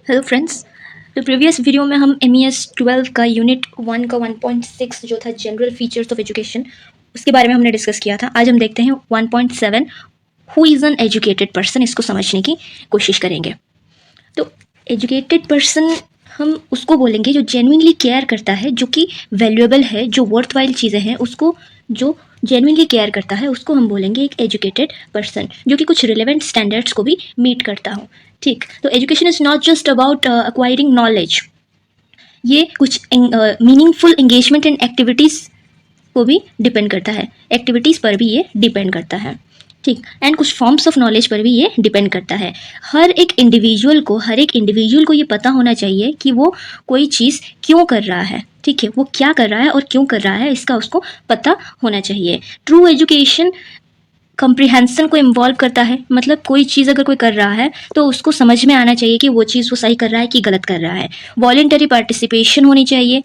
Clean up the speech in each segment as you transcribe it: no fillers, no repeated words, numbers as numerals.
Hello friends. तो previous video में हम MES 12 का यूनिट 1 का 1.6 जो था जनरल फीचर्स ऑफ एजुकेशन, उसके बारे में हमने डिस्कस किया था। आज हम देखते हैं 1.7 who is an educated person, इसको समझने की कोशिश करेंगे। तो एजुकेटेड पर्सन हम उसको बोलेंगे जो जेन्युइनली केयर करता है, जो कि वैल्यूएबल है, जो वर्थवाइल चीज़ें हैं उसको जो जेन्युइनली केयर करता है उसको हम बोलेंगे एक एजुकेटेड पर्सन, जो कि कुछ रिलेवेंट स्टैंडर्ड्स को भी मीट करता हो। ठीक, तो education is not just about acquiring knowledge, ये कुछ मीनिंगफुल एंगेजमेंट एंड एक्टिविटीज़ को भी डिपेंड करता है, एक्टिविटीज़ पर भी ये डिपेंड करता है। ठीक, एंड कुछ फॉर्म्स ऑफ नॉलेज पर भी ये डिपेंड करता है। हर एक इंडिविजुअल को ये पता होना चाहिए कि वो कोई चीज़ क्यों कर रहा है। ठीक है, वो क्या कर रहा है और क्यों कर रहा है, इसका उसको पता होना चाहिए। ट्रू एजुकेशन कंप्रीहेंशन को इन्वॉल्व करता है, मतलब कोई चीज़ अगर कोई कर रहा है तो उसको समझ में आना चाहिए कि वो चीज़ वो सही कर रहा है कि गलत कर रहा है। वॉलेंटरी पार्टिसिपेशन होनी चाहिए,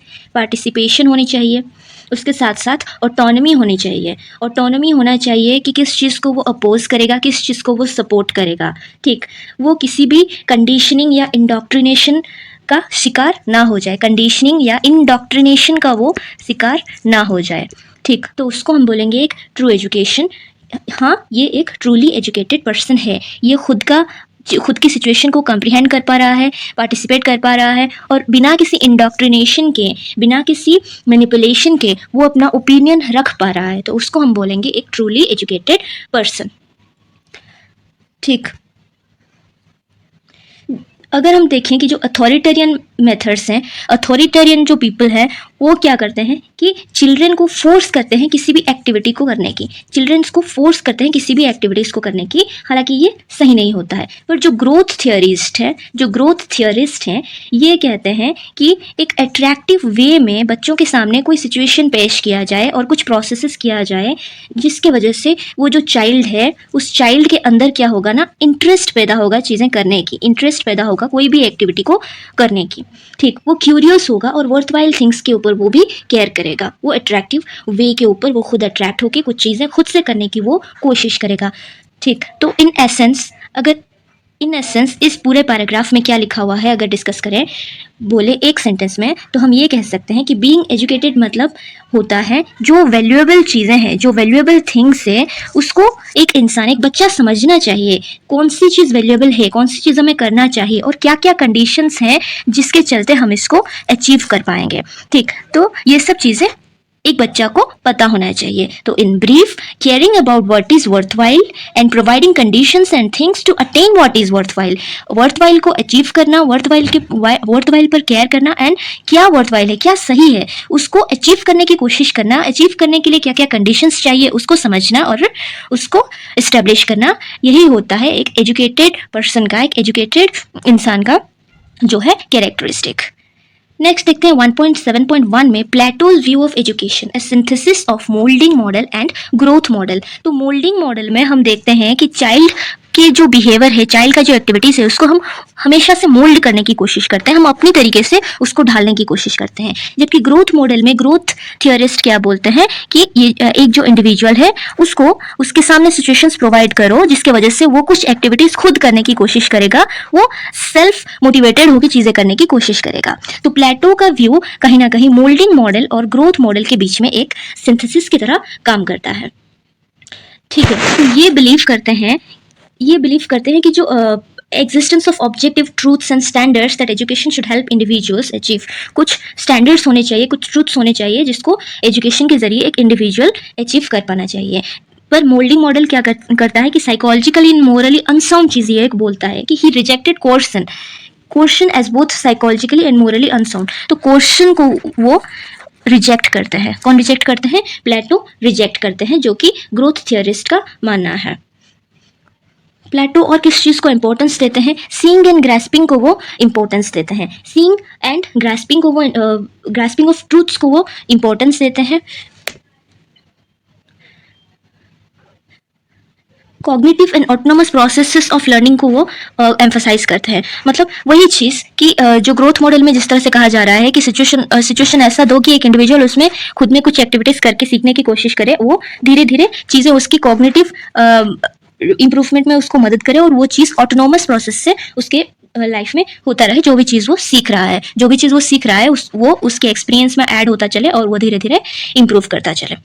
उसके साथ साथ ऑटोनॉमी होनी चाहिए। ऑटोनॉमी होना चाहिए कि किस चीज़ को वो अपोज करेगा, किस चीज़ को वो सपोर्ट करेगा। ठीक, वो किसी भी कंडीशनिंग या इंडोक्ट्रिनेशन का शिकार ना हो जाए, कंडीशनिंग या इंडोक्ट्रिनेशन का वो शिकार ना हो जाए। ठीक, तो उसको हम बोलेंगे एक ट्रू एजुकेशन। हाँ, ये एक ट्रूली एजुकेटेड पर्सन है, ये खुद की सिचुएशन को कंप्रीहेंड कर पा रहा है, पार्टिसिपेट कर पा रहा है, और बिना किसी इंडोक्ट्रिनेशन के, बिना किसी मैनिपुलेशन के वो अपना ओपिनियन रख पा रहा है, तो उसको हम बोलेंगे एक ट्रूली एजुकेटेड पर्सन। ठीक, अगर हम देखें कि जो अथॉरिटेरियन मेथड्स हैं, अथॉरिटेरियन जो पीपल हैं वो क्या करते हैं कि चिल्ड्रन को फोर्स करते हैं किसी भी एक्टिविटी को करने की, चिल्ड्रंस को फोर्स करते हैं किसी भी एक्टिविटीज़ को करने की, हालांकि ये सही नहीं होता है। पर जो ग्रोथ थियरिस्ट हैं ये कहते हैं कि एक अट्रैक्टिव वे में बच्चों के सामने कोई सिचुएशन पेश किया जाए और कुछ प्रोसेसेस किया जाए, जिसके वजह से वो जो चाइल्ड है उस चाइल्ड के अंदर क्या होगा ना, इंटरेस्ट पैदा होगा चीज़ें करने की, इंटरेस्ट पैदा होगा कोई भी एक्टिविटी को करने की। ठीक, वो क्यूरियस होगा और वर्थवाइल थिंग्स के ऊपर वो भी केयर करेगा, वो अट्रैक्टिव वे के ऊपर वो खुद अट्रैक्ट होकर कुछ चीज़ें खुद से करने की वो कोशिश करेगा। ठीक, तो इन एसेंस इस पूरे पैराग्राफ में क्या लिखा हुआ है अगर डिस्कस करें बोले एक सेंटेंस में, तो हम ये कह सकते हैं कि बीइंग एजुकेटेड मतलब होता है जो वैल्यूएबल चीज़ें हैं, जो वैल्यूएबल थिंग्स है उसको एक इंसान, एक बच्चा समझना चाहिए, कौन सी चीज़ वैल्यूएबल है, कौन सी चीज़ हमें करना चाहिए और क्या क्या कंडीशंस हैं जिसके चलते हम इसको अचीव कर पाएंगे। ठीक, तो ये सब चीज़ें एक बच्चा को पता होना चाहिए। तो in brief, caring about what is worthwhile and providing conditions and things to attain what is worthwhile को अचीव करना, वर्थवाइल पर केयर करना, एंड क्या वर्थवाइल है, क्या सही है, उसको अचीव करने की कोशिश करना, अचीव करने के लिए क्या क्या कंडीशंस चाहिए उसको समझना और उसको इस्टेब्लिश करना, यही होता है एक एजुकेटेड पर्सन का, एक एजुकेटेड इंसान का जो है कैरेक्टरिस्टिक। नेक्स्ट देखते हैं 1.7.1 में Plato's view of education, A synthesis of moulding model and growth model. तो मोल्डिंग मॉडल में हम देखते हैं कि चाइल्ड के जो बिहेवियर है, चाइल्ड का जो एक्टिविटीज़ है उसको हम हमेशा से मोल्ड करने की कोशिश करते हैं, हम अपनी तरीके से उसको ढालने की कोशिश करते हैं। जबकि ग्रोथ मॉडल में ग्रोथ थियरिस्ट क्या बोलते हैं कि ये एक जो इंडिविजुअल है उसको उसके सामने सिचुएशंस प्रोवाइड करो जिसके वजह से वो कुछ एक्टिविटीज़ खुद करने की कोशिश करेगा, वो सेल्फ मोटिवेटेड होकर चीज़ें करने की कोशिश करेगा। तो प्लेटो का व्यू कहीं ना कहीं मोल्डिंग मॉडल और ग्रोथ मॉडल के बीच में एक सिंथेसिस की तरह काम करता है। ठीक है, तो ये बिलीव करते हैं कि जो existence of objective truths and standards that education should help individuals achieve, कुछ standards होने चाहिए, कुछ truths होने चाहिए जिसको education के जरिए एक individual achieve कर पाना चाहिए। पर मोल्डिंग मॉडल क्या करता है कि साइकोलॉजिकली एंड मोरली अनसाउंड चीज़ ये एक बोलता है कि he rejected question as both psychologically and morally unsound. तो क्वेश्चन को वो रिजेक्ट करते हैं। कौन रिजेक्ट करते हैं? प्लेटो रिजेक्ट करते हैं, जो कि ग्रोथ थियरिस्ट का मानना है। प्लेटो और किस चीज़ को इंपॉर्टेंस देते हैं? सीइंग एंड ग्रास्पिंग को वो इंपॉर्टेंस देते हैं, सीइंग एंड ग्रास्पिंग को वो ग्रास्पिंग ऑफ ट्रूथ्स को वो इंपॉर्टेंस देते हैं। Cognitive and autonomous processes of learning को वो एम्फसाइज करते हैं। मतलब वही चीज़ कि जो ग्रोथ मॉडल में जिस तरह से कहा जा रहा है कि सिचुएशन ऐसा दो कि एक इंडिविजुअल उसमें खुद में कुछ एक्टिविटीज़ करके सीखने की कोशिश करे, वो धीरे धीरे चीज़ें उसकी कॉग्निटिव इम्प्रूवमेंट में उसको मदद करे और वो चीज़ ऑटोनॉमस प्रोसेस से उसके लाइफ में होता रहे। जो भी चीज़ वो सीख रहा है, जो भी चीज़ वो सीख रहा है वो उसके एक्सपीरियंस में ऐड होता चले और वो धीरे धीरे इम्प्रूव करता चले।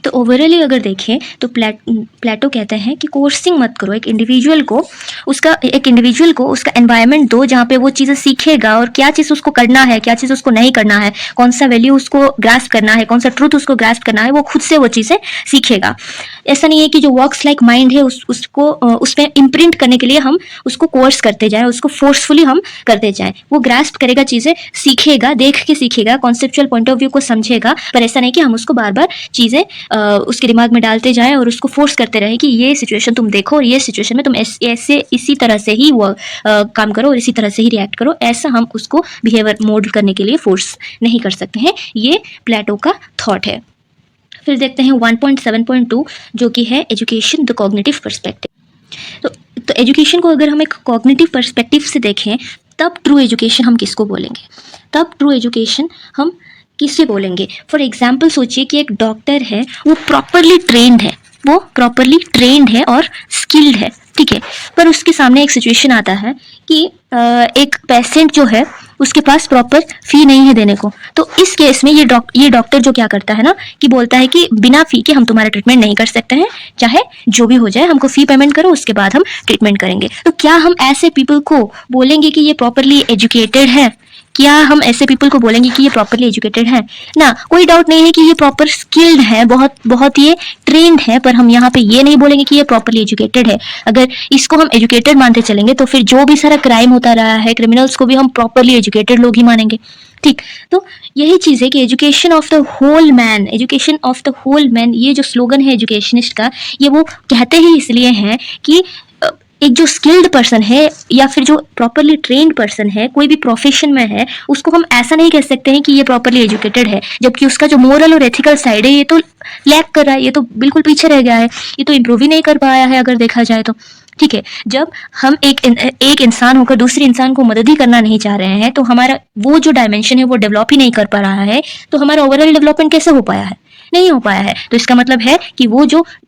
तो ओवरऑली अगर देखें तो प्लेटो कहते हैं कि कोर्सिंग मत करो। एक इंडिविजुअल को उसका एनवायरनमेंट दो जहाँ पे वो चीज़ें सीखेगा और क्या चीज़ उसको करना है, क्या चीज़ उसको नहीं करना है, कौन सा वैल्यू उसको ग्रास्प करना है, कौन सा ट्रूथ उसको ग्रास्प करना है, वो खुद से वो चीज़ें सीखेगा। ऐसा नहीं है कि जो वर्क्स लाइक माइंड है उसको उसमें इम्प्रिंट करने के लिए हम उसको कोर्स करते जाएं, उसको फोर्सफुली हम करते जाएं। वो ग्रास्प करेगा, चीज़ें सीखेगा, देख के सीखेगा, कॉन्सेप्चुअल पॉइंट ऑफ व्यू को समझेगा, पर ऐसा नहीं कि हम उसको बार बार चीज़ें उसके दिमाग में डालते जाएं और उसको फोर्स करते रहें कि ये सिचुएशन तुम देखो और ये सिचुएशन में तुम ऐसे इसी तरह से ही वो काम करो और इसी तरह से ही रिएक्ट करो। ऐसा हम उसको बिहेवियर मोल्ड करने के लिए फोर्स नहीं कर सकते हैं। ये प्लेटो का थॉट है। फिर देखते हैं 1.7.2 जो कि है एजुकेशन द कॉग्निटिव पर्सपेक्टिव। तो एजुकेशन को अगर हम एक कॉग्निटिव पर्सपेक्टिव से देखें तब ट्रू एजुकेशन हम किसको बोलेंगे, तब ट्रू एजुकेशन हम किससे बोलेंगे। फॉर एग्जाम्पल सोचिए कि एक डॉक्टर है, वो प्रॉपरली ट्रेंड है और स्किल्ड है, ठीक है, पर उसके सामने एक सिचुएशन आता है कि एक पेशेंट जो है उसके पास प्रॉपर फी नहीं है देने को। तो इस केस में ये डॉक्टर जो क्या करता है ना कि बोलता है कि बिना फी के हम तुम्हारा ट्रीटमेंट नहीं कर सकते हैं, चाहे जो भी हो जाए, हमको फी पेमेंट करो, उसके बाद हम ट्रीटमेंट करेंगे। तो क्या हम ऐसे पीपल को बोलेंगे कि ये प्रॉपरली एजुकेटेड है? क्या हम ऐसे पीपल को बोलेंगे कि ये प्रॉपरली एजुकेटेड है? ना, कोई डाउट नहीं है कि ये प्रॉपर स्किल्ड है, बहुत बहुत ये ट्रेंड है, पर हम यहाँ पे ये नहीं बोलेंगे कि ये प्रॉपरली एजुकेटेड है। अगर इसको हम एजुकेटेड मानते चलेंगे तो फिर जो भी सारा क्राइम होता रहा है, क्रिमिनल्स को भी हम प्रॉपरली एजुकेटेड लोग ही मानेंगे, ठीक। तो यही चीज़ है कि education of the whole man, ये जो स्लोगन है एजुकेशनिस्ट का, ये वो कहते ही इसलिए हैं कि एक जो स्किल्ड पर्सन है या फिर जो प्रॉपरली ट्रेन्ड पर्सन है, कोई भी प्रोफेशन में है, उसको हम ऐसा नहीं कह सकते हैं कि ये प्रॉपरली एजुकेटेड है, जबकि उसका जो मोरल और एथिकल साइड है ये तो लैक कर रहा है, ये तो बिल्कुल पीछे रह गया है, ये तो इम्प्रूव ही नहीं कर पाया है अगर देखा जाए तो, ठीक है। जब हम एक इंसान होकर दूसरे इंसान को मदद ही करना नहीं चाह रहे हैं, तो हमारा वो जो डायमेंशन है वो डेवलप ही नहीं कर पा रहा है, तो हमारा ओवरऑल डेवलपमेंट कैसे हो पाया है? नहीं हो पाया है। तो इसका मतलब है कि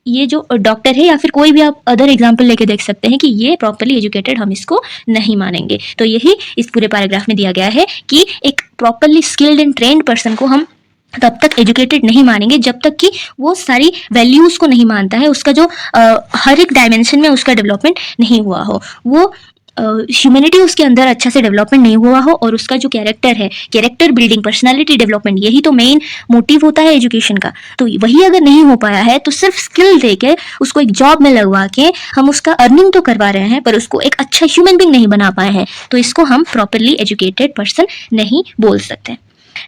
ये जो डॉक्टर है या फिर कोई भी आप अदर एग्जाम्पल लेके देख सकते हैं कि ये प्रॉपरली एजुकेटेड हम इसको नहीं मानेंगे। तो यही इस पूरे पैराग्राफ में दिया गया है कि एक properly skilled and trained person को हम तब तक एजुकेटेड नहीं मानेंगे जब तक कि वो सारी वैल्यूज को नहीं मानता है, उसका जो हर एक डायमेंशन में उसका डेवलपमेंट नहीं हुआ हो, वो ह्यूमैनिटी उसके अंदर अच्छा से डेवलपमेंट नहीं हुआ हो, और उसका जो कैरेक्टर है, कैरेक्टर बिल्डिंग, पर्सनालिटी डेवलपमेंट, यही तो मेन मोटिव होता है एजुकेशन का। तो वही अगर नहीं हो पाया है तो सिर्फ स्किल देके उसको एक जॉब में लगवा के हम उसका अर्निंग तो करवा रहे हैं, पर उसको एक अच्छा ह्यूमन बीइंग नहीं बना पाए हैं, तो इसको हम प्रॉपरली एजुकेटेड पर्सन नहीं बोल सकते।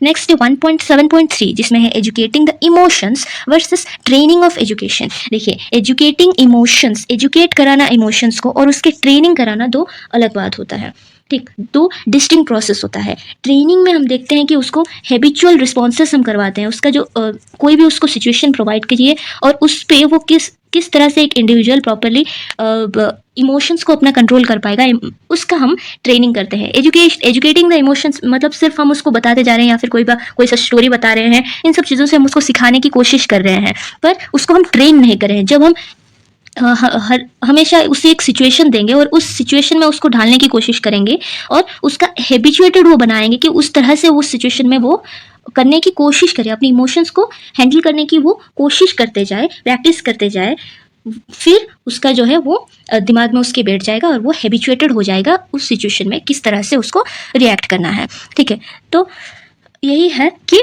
नेक्स्ट 1.7.3 जिसमें है educating the emotions versus training of education. देखिए, एजुकेटिंग इमोशंस, एजुकेट कराना इमोशंस को, और उसके ट्रेनिंग कराना दो अलग बात होता है, ठीक, दो डिस्टिंक्ट प्रोसेस होता है। ट्रेनिंग में हम देखते हैं कि उसको हैबिचुअल रिस्पॉन्सेस हम करवाते हैं, उसका जो कोई भी उसको सिचुएशन प्रोवाइड कीजिए और उस पे वो किस तरह से एक इंडिविजुअल प्रॉपरली इमोशंस को अपना कंट्रोल कर पाएगा, उसका हम ट्रेनिंग करते हैं। एजुकेटिंग द इमोशंस मतलब सिर्फ हम उसको बताते जा रहे हैं या फिर कोई सा स्टोरी बता रहे हैं, इन सब चीज़ों से हम उसको सिखाने की कोशिश कर रहे हैं, पर उसको हम ट्रेन नहीं कर रहे हैं। जब हम हमेशा उसे एक सिचुएशन देंगे और उस सिचुएशन में उसको ढालने की कोशिश करेंगे और उसका हैबिचुएटेड वो बनाएंगे कि उस तरह से उस सिचुएशन में वो करने की कोशिश करे, अपनी इमोशंस को हैंडल करने की वो कोशिश करते जाए, प्रैक्टिस करते जाए, फिर उसका जो है वो दिमाग में उसके बैठ जाएगा और वो हैबिचुएटेड हो जाएगा उस सिचुएशन में किस तरह से उसको रिएक्ट करना है, ठीक है। तो यही है कि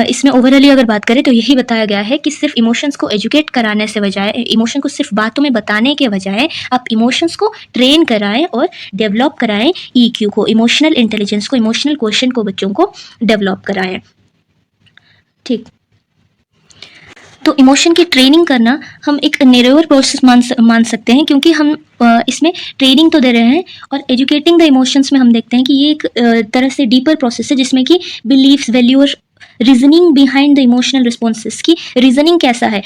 इसमें ओवरऑली अगर बात करें तो यही बताया गया है कि सिर्फ इमोशंस को एजुकेट कराने से बजाय, इमोशन को सिर्फ बातों में बताने के बजाय आप इमोशंस को ट्रेन कराएं और डेवलप कराएं, ईक्यू को, इमोशनल इंटेलिजेंस को, इमोशनल क्वेश्चन को बच्चों को डेवलप कराएं, ठीक। तो इमोशन की ट्रेनिंग करना हम एक नैरोअर प्रोसेस मान सकते हैं, क्योंकि हम इसमें ट्रेनिंग तो दे रहे हैं, और एजुकेटिंग द इमोशंस में हम देखते हैं कि ये एक तरह से डीपर प्रोसेस है जिसमें कि बिलीव्स, वैल्यू और reasoning behind the emotional responses की रीजनिंग कैसा है,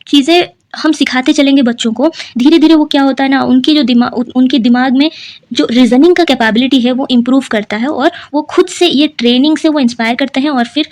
चीज़ें हम सिखाते चलेंगे बच्चों को, धीरे धीरे वो क्या होता है ना, उनके दिमाग में जो रीजनिंग का कैपेबिलिटी है वो इम्प्रूव करता है, और वो खुद से ये ट्रेनिंग से वो इंस्पायर करते हैं। और फिर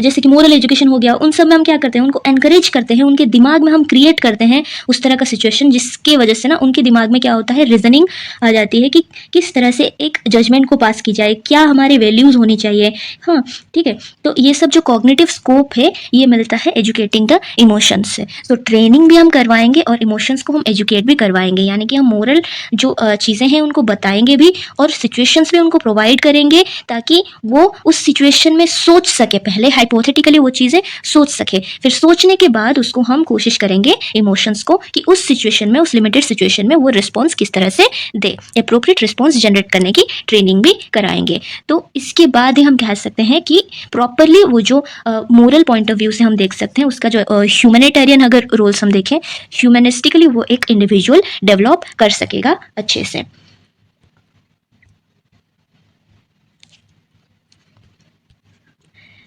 जैसे कि मोरल एजुकेशन हो गया, उन सब में हम क्या करते हैं, उनको एनकरेज करते हैं, उनके दिमाग में हम क्रिएट करते हैं उस तरह का सिचुएशन जिसके वजह से ना उनके दिमाग में क्या होता है, रीजनिंग आ जाती है कि किस तरह से एक जजमेंट को पास की जाए, क्या हमारे वैल्यूज़ होनी चाहिए। हाँ, ठीक है। तो ये सब जो कॉग्निटिव स्कोप है ये मिलता है एजुकेटिंग द इमोशंस से। तो ट्रेनिंग भी हम करवाएंगे और इमोशंस को हम एजुकेट भी करवाएंगे, यानी कि हम मोरल जो चीज़ें हैं उनको बताएंगे भी और सिचुएशंस भी उनको प्रोवाइड करेंगे, ताकि वो उस सिचुएशन में सोच सके, पहले हाइपोथेटिकली वो चीज़ें सोच सके, फिर सोचने के बाद उसको हम कोशिश करेंगे इमोशंस को कि उस सिचुएशन में, उस लिमिटेड सिचुएशन में वो रिस्पॉन्स किस तरह से दे, अप्रोप्रिएट रिस्पॉन्स जनरेट करने की ट्रेनिंग भी कराएंगे। तो इसके बाद ही हम कह सकते हैं कि प्रॉपरली वो जो मोरल पॉइंट ऑफ व्यू से हम देख सकते हैं, उसका जो ह्यूमैनिटेरियन अगर रोल्स हम देखें, ह्यूमनिस्टिकली वो एक इंडिविजुअल डेवलप कर सकेगा अच्छे से।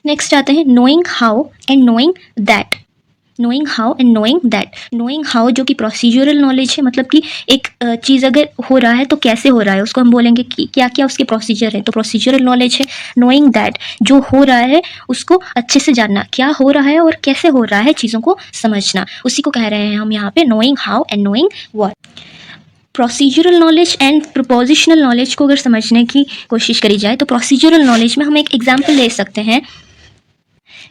नेक्स्ट आते हैं knowing how and knowing that. Knowing how and knowing that. Knowing how जो कि प्रोसीजरल नॉलेज है, मतलब कि एक चीज़ अगर हो रहा है तो कैसे हो रहा है उसको हम बोलेंगे कि क्या क्या उसके प्रोसीजर है, तो प्रोसीजरल नॉलेज है। नोइंग दैट जो हो रहा है उसको अच्छे से जानना, क्या हो रहा है और कैसे हो रहा है, चीज़ों को समझना, उसी को कह रहे हैं हम यहाँ पे knowing how and knowing what. Procedural knowledge and prepositional knowledge को अगर समझने की कोशिश करी जाए तो प्रोसीजरल नॉलेज में हम एक एग्जाम्पल ले सकते हैं,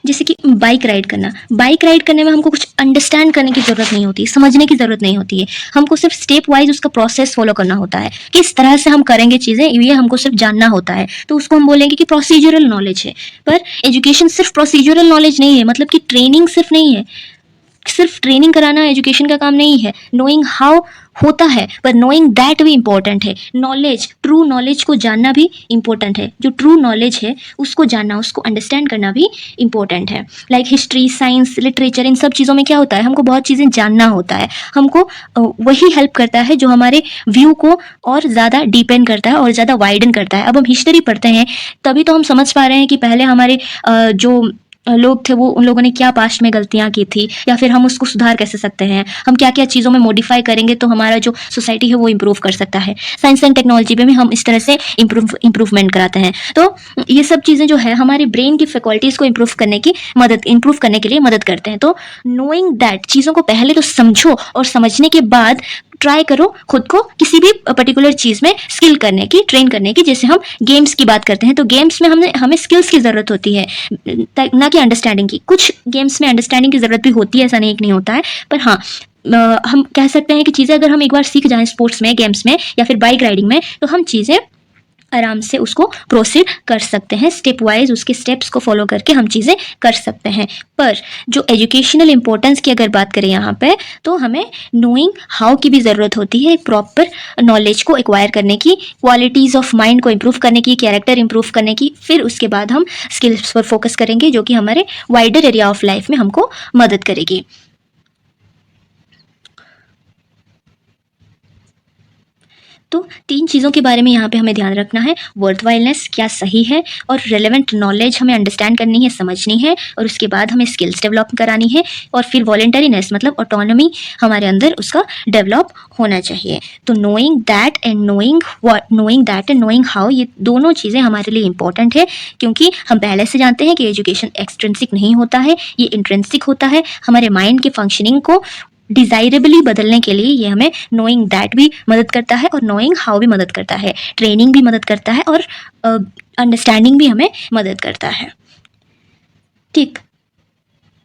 जैसे कि बाइक राइड करना। बाइक राइड करने में हमको कुछ अंडरस्टैंड करने की ज़रूरत नहीं होती, समझने की ज़रूरत नहीं होती है, हमको सिर्फ स्टेप वाइज उसका प्रोसेस फॉलो करना होता है, किस तरह से हम करेंगे चीज़ें ये हमको सिर्फ जानना होता है, तो उसको हम बोलेंगे कि प्रोसीजरल नॉलेज है। पर एजुकेशन सिर्फ प्रोसीजरल नॉलेज नहीं है, मतलब कि ट्रेनिंग सिर्फ नहीं है, सिर्फ ट्रेनिंग कराना एजुकेशन का काम नहीं है। नोइंग हाउ होता है पर नोइंग दैट भी इम्पोर्टेंट है। नॉलेज, ट्रू नॉलेज को जानना भी इम्पोर्टेंट है, जो ट्रू नॉलेज है उसको जानना, उसको अंडरस्टैंड करना भी इम्पोर्टेंट है। लाइक हिस्ट्री, साइंस, लिटरेचर, इन सब चीज़ों में क्या होता है, हमको बहुत चीज़ें जानना होता है, हमको वही हेल्प करता है जो हमारे व्यू को और ज़्यादा डीपेंड करता है और ज़्यादा वाइडन करता है। अब हम हिस्ट्री पढ़ते हैं तभी तो हम समझ पा रहे हैं कि पहले हमारे जो लोग थे वो, उन लोगों ने क्या पास्ट में गलतियां की थी, या फिर हम उसको सुधार कैसे सकते हैं, हम क्या क्या चीज़ों में मॉडिफाई करेंगे तो हमारा जो सोसाइटी है वो इम्प्रूव कर सकता है। साइंस एंड टेक्नोलॉजी में भी हम इस तरह से इम्प्रूवमेंट कराते हैं। तो ये सब चीज़ें जो है हमारे ब्रेन की फैकल्टीज़ को इम्प्रूव करने के लिए मदद करते हैं। तो नोइंग दैट, चीज़ों को पहले तो समझो और समझने के बाद ट्राई करो खुद को किसी भी पर्टिकुलर चीज़ में स्किल करने की, ट्रेन करने की। जैसे हम गेम्स की बात करते हैं तो गेम्स में हमें स्किल्स की ज़रूरत होती है, ना कि अंडरस्टैंडिंग की। कुछ गेम्स में अंडरस्टैंडिंग की ज़रूरत भी होती है, ऐसा नहीं कि नहीं होता है, पर हाँ हम कह सकते हैं कि चीज़ें अगर हम एक बार सीख जाएं स्पोर्ट्स में, गेम्स में या फिर बाइक राइडिंग में, तो हम चीज़ें आराम से उसको प्रोसीड कर सकते हैं, स्टेप वाइज उसके स्टेप्स को फॉलो करके हम चीज़ें कर सकते हैं। पर जो एजुकेशनल इंपॉर्टेंस की अगर बात करें यहाँ पे, तो हमें नोइंग हाउ की भी ज़रूरत होती है, प्रॉपर नॉलेज को एक्वायर करने की, क्वालिटीज़ ऑफ माइंड को इम्प्रूव करने की, कैरेक्टर इम्प्रूव करने की। फिर उसके बाद हम स्किल्स पर फोकस करेंगे जो कि हमारे वाइडर एरिया ऑफ लाइफ में हमको मदद करेगी। तो 3 चीज़ों के बारे में यहाँ पे हमें ध्यान रखना है, वर्थवाइलनेस क्या सही है, और रेलेवेंट नॉलेज हमें अंडरस्टैंड करनी है, समझनी है, और उसके बाद हमें स्किल्स डेवलप करानी है, और फिर वॉलंटरीनेस मतलब ऑटोनॉमी हमारे अंदर उसका डेवलप होना चाहिए। तो knowing that and knowing how, ये दोनों चीज़ें हमारे लिए इंपॉर्टेंट है, क्योंकि हम पहले से जानते हैं कि एजुकेशन एक्सट्रिंसिक नहीं होता है, ये इंट्रिंसिक होता है। हमारे माइंड के फंक्शनिंग को डिज़ायरेबली बदलने के लिए ये हमें नोइंग दैट भी मदद करता है और नोइंग हाउ भी मदद करता है, ट्रेनिंग भी मदद करता है और अंडरस्टैंडिंग भी हमें मदद करता है। ठीक,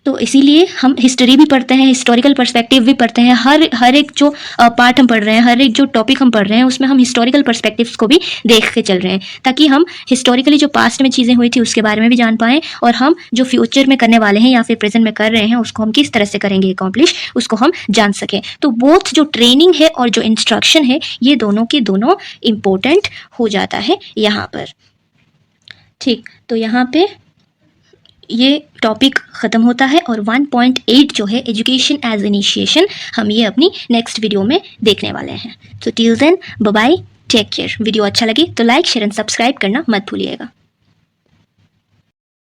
तो इसीलिए हम हिस्ट्री भी पढ़ते हैं, हिस्टोरिकल पर्सपेक्टिव भी पढ़ते हैं। हर एक जो पार्ट हम पढ़ रहे हैं, हर एक जो टॉपिक हम पढ़ रहे हैं, उसमें हम हिस्टोरिकल पर्सपेक्टिव्स को भी देख के चल रहे हैं, ताकि हम हिस्टोरिकली जो पास्ट में चीज़ें हुई थी उसके बारे में भी जान पाएँ, और हम जो फ्यूचर में करने वाले हैं या फिर प्रेजेंट में कर रहे हैं उसको हम किस तरह से करेंगे अकॉम्प्लिश, उसको हम जान सकें। तो बोथ जो ट्रेनिंग है और जो इंस्ट्रक्शन है, ये दोनों के दोनों इम्पोर्टेंट हो जाता है यहाँ पर। ठीक, तो यहाँ पे ये टॉपिक ख़त्म होता है, और 1.8 जो है एजुकेशन एज इनिशिएशन, हम ये अपनी नेक्स्ट वीडियो में देखने वाले हैं। तो till then bye bye, take care. Video अच्छा लगे तो लाइक, शेयर एंड सब्सक्राइब करना मत भूलिएगा।